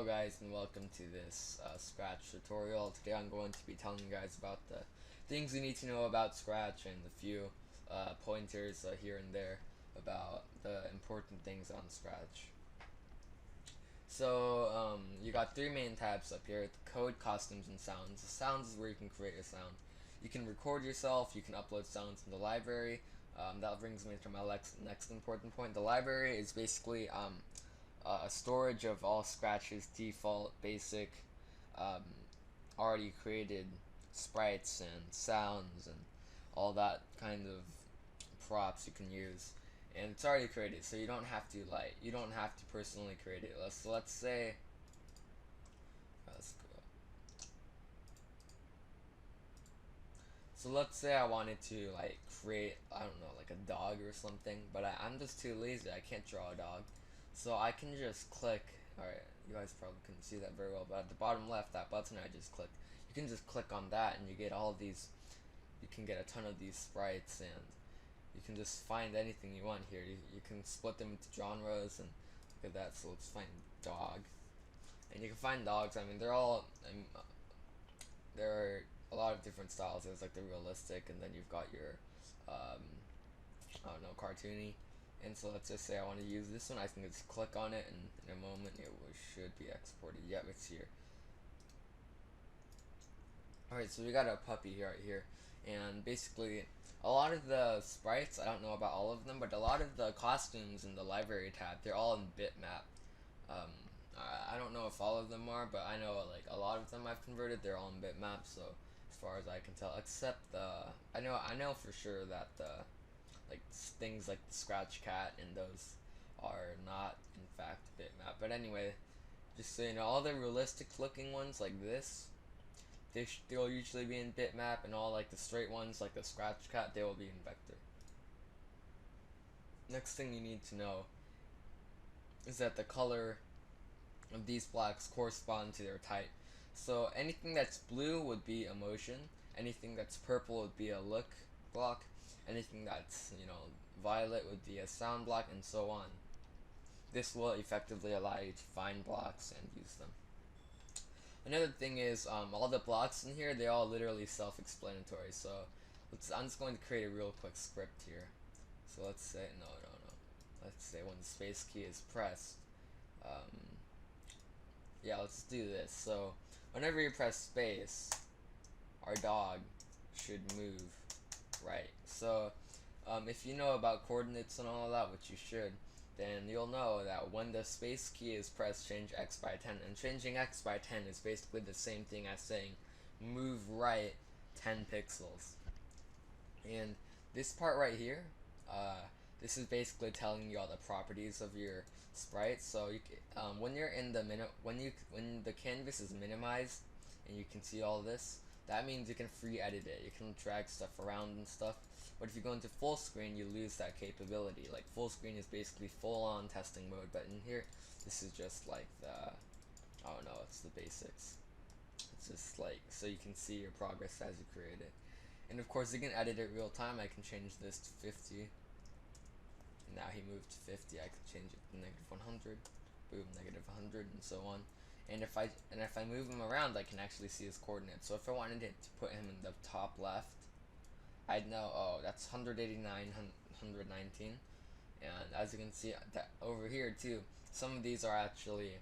Hello guys and welcome to this Scratch tutorial. Today I'm going to be telling you guys about the things you need to know about Scratch and a few pointers here and there about the important things on Scratch. So you got three main tabs up here: code, costumes, and sounds. The sounds is where you can create a sound. You can record yourself, you can upload sounds in the library. That brings me to my next important point. The library is basically a storage of all Scratch's default basic um, already created sprites and sounds and all that kind of props you can use, and it's already created, so you don't have to personally create it. Let's say let's go. So let's say I wanted to create, I don't know, like a dog or something, but I'm just too lazy. I can't draw a dog, so I can just click. All right, you guys probably couldn't see that very well, but at the bottom left, that button I just clicked, you can just click on that and you get all these. You can get a ton of these sprites, and you can just find anything you want here. You can split them into genres, and look at that. So let's find dog, and you can find dogs. I mean, they're all. There are a lot of different styles. There's like the realistic, and then you've got your, um, I don't know, cartoony. And so let's just say I want to use this one. I can just click on it, and in a moment it should be exported. Yep, it's here. Alright, so we got a puppy here, right here, and basically a lot of the sprites, I don't know about all of them, but a lot of the costumes in the library tab, they're all in bitmap. Um, I don't know if all of them are, but I know like a lot of them I've converted, they're all in bitmap. So as far as I can tell, except I know for sure that the like things like the Scratch Cat and those are not in fact bitmap. But anyway, just so you know, all the realistic looking ones like this, they'll usually be in bitmap, and all like the straight ones like the Scratch Cat, they will be in vector. Next thing you need to know is that the color of these blocks correspond to their type. So anything that's blue would be a motion, anything that's purple would be a look block, anything that's, violet would be a sound block, and so on. This will effectively allow you to find blocks and use them. Another thing is, all the blocks in here, they're all literally self-explanatory. So I'm just going to create a real quick script here. So let's say, no. Let's say when the space key is pressed, um, yeah, let's do this. So whenever you press space, our dog should move right. So if you know about coordinates and all of that, which you should, then you'll know that when the space key is pressed, change x by 10. And changing x by 10 is basically the same thing as saying move right 10 pixels. And this part right here, this is basically telling you all the properties of your sprite. So when you're in the when the canvas is minimized and you can see all this, that means you can free edit it. You can drag stuff around and stuff. But if you go into full screen, you lose that capability. Like full screen is basically full on testing mode, but in here, this is just like I don't know, it's the basics. It's just like so you can see your progress as you create it. And of course, you can edit it real time. I can change this to 50. And now he moved to 50. I can change it to negative 100. Boom, negative 100, and so on. And if I move him around, I can actually see his coordinates. So if I wanted it to put him in the top left, I'd know, oh, that's 189, 119. And as you can see that over here too, some of these are actually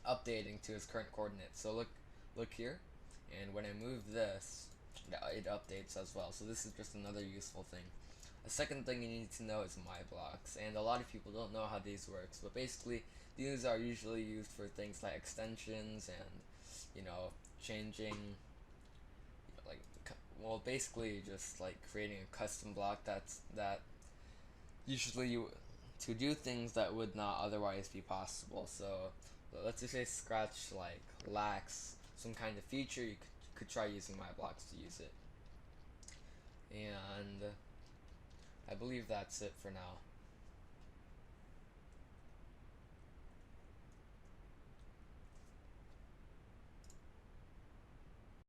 updating to his current coordinates. So look here, and when I move this, it updates as well. So this is just another useful thing. A second thing you need to know is my blocks, and a lot of people don't know how these works, but basically these are usually used for things like extensions and changing, like, well, basically just like creating a custom block that usually to do things that would not otherwise be possible. So let's just say Scratch like lacks some kind of feature, you could try using my blocks to use it. And I believe that's it for now.